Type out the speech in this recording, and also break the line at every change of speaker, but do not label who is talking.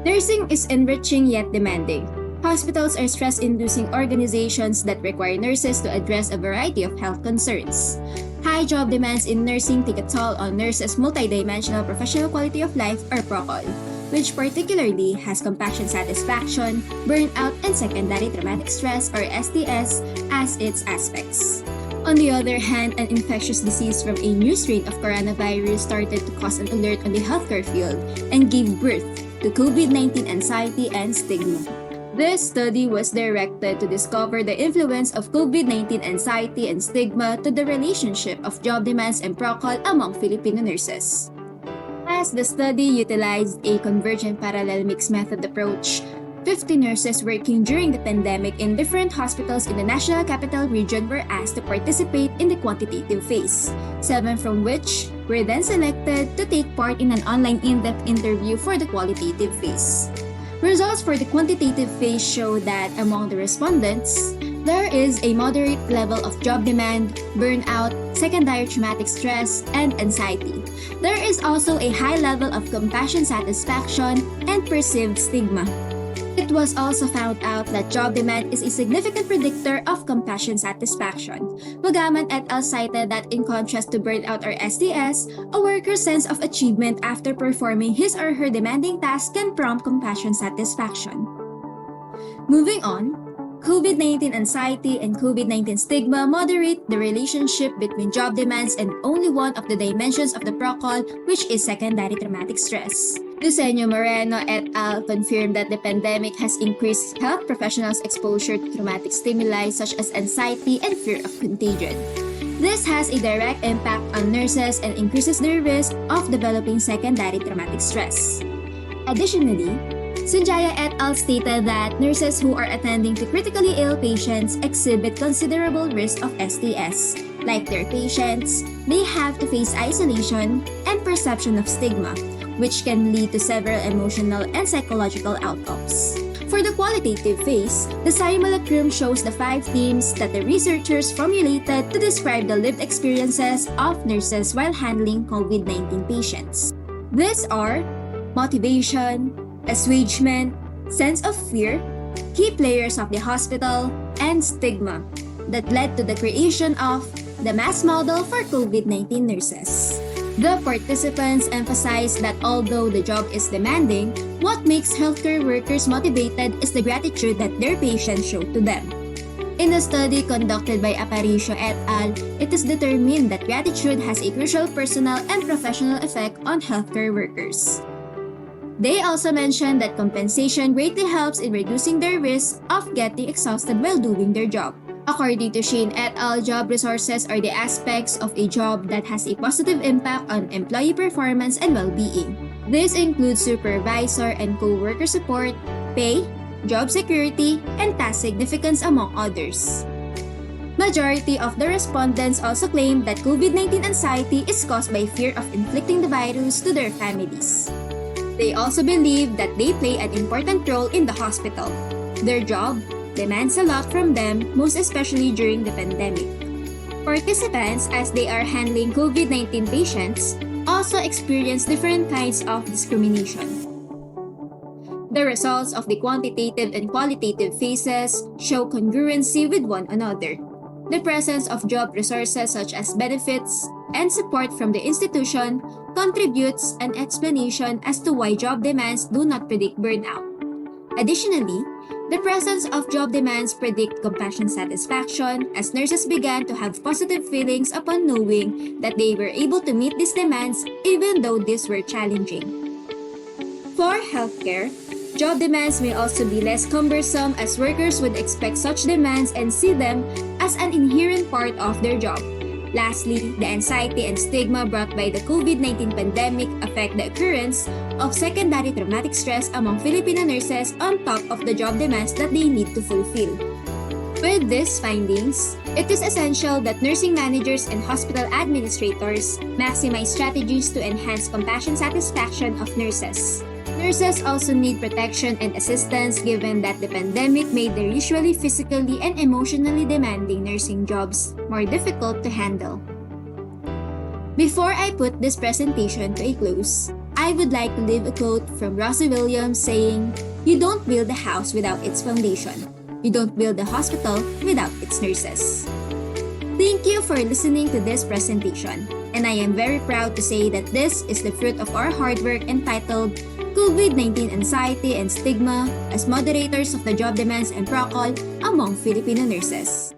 Nursing is enriching yet demanding. Hospitals are stress-inducing organizations that require nurses to address a variety of health concerns. High job demands in nursing take a toll on nurses' multidimensional professional quality of life or PROQOL, which particularly has compassion satisfaction, burnout, and secondary traumatic stress or STS as its aspects. On the other hand, an infectious disease from a new strain of coronavirus started to cause an alert on the healthcare field and gave birth to COVID-19 anxiety and stigma. This study was directed to discover the influence of COVID-19 anxiety and stigma to the relationship of job demands and PROQOL among Filipino nurses. As the study utilized a convergent parallel mixed method approach, 50 nurses working during the pandemic in different hospitals in the National Capital Region were asked to participate in the quantitative phase, 7 from which were then selected to take part in an online in-depth interview for the qualitative phase. Results for the quantitative phase show that among the respondents, there is a moderate level of job demand, burnout, secondary traumatic stress, and anxiety. There is also a high level of compassion satisfaction and perceived stigma. It was also found out that job demand is a significant predictor of compassion satisfaction. Magaman et al. Cited that in contrast to burnout or STS, a worker's sense of achievement after performing his or her demanding task can prompt compassion satisfaction. Moving on, COVID-19 anxiety and COVID-19 stigma moderate the relationship between job demands and only one of the dimensions of the PROQOL, which is secondary traumatic stress. Lucenio Moreno et al. Confirmed that the pandemic has increased health professionals' exposure to traumatic stimuli such as anxiety and fear of contagion. This has a direct impact on nurses and increases their risk of developing secondary traumatic stress. Additionally, Sunjaya et al. Stated that nurses who are attending to critically ill patients exhibit considerable risk of STS. Like their patients, they have to face isolation and perception of stigma, which can lead to several emotional and psychological outcomes. For the qualitative phase, the simulacrum shows the 5 themes that the researchers formulated to describe the lived experiences of nurses while handling COVID-19 patients. These are motivation, assuagement, sense of fear, key players of the hospital, and stigma that led to the creation of the mass model for COVID-19 nurses. The participants emphasized that although the job is demanding, what makes healthcare workers motivated is the gratitude that their patients show to them. In a study conducted by Aparicio et al., it is determined that gratitude has a crucial personal and professional effect on healthcare workers. They also mentioned that compensation greatly helps in reducing their risk of getting exhausted while doing their job. According to Shane et al., job resources are the aspects of a job that has a positive impact on employee performance and well-being. This includes supervisor and co-worker support, pay, job security, and task significance among others. Majority of the respondents also claimed that COVID-19 anxiety is caused by fear of inflicting the virus to their families. They also believe that they play an important role in the hospital. Their job demands a lot from them, most especially during the pandemic. Participants, as they are handling COVID-19 patients, also experience different kinds of discrimination. The results of the quantitative and qualitative phases show congruency with one another. The presence of job resources such as benefits and support from the institution contributes an explanation as to why job demands do not predict burnout. Additionally, the presence of job demands predict compassion satisfaction as nurses began to have positive feelings upon knowing that they were able to meet these demands even though these were challenging. For healthcare, job demands may also be less cumbersome as workers would expect such demands and see them as an inherent part of their job. Lastly, the anxiety and stigma brought by the COVID-19 pandemic affect the occurrence of secondary traumatic stress among Filipino nurses on top of the job demands that they need to fulfill. With these findings, it is essential that nursing managers and hospital administrators maximize strategies to enhance compassion satisfaction of nurses. Nurses also need protection and assistance given that the pandemic made their usually physically and emotionally demanding nursing jobs more difficult to handle. Before I put this presentation to a close, I would like to leave a quote from Rosie Williams saying, "You don't build a house without its foundation. You don't build a hospital without its nurses." Thank you for listening to this presentation, and I am very proud to say that this is the fruit of our hard work entitled COVID-19 Anxiety and Stigma as Moderators of the Job Demands and Procol among Filipino Nurses.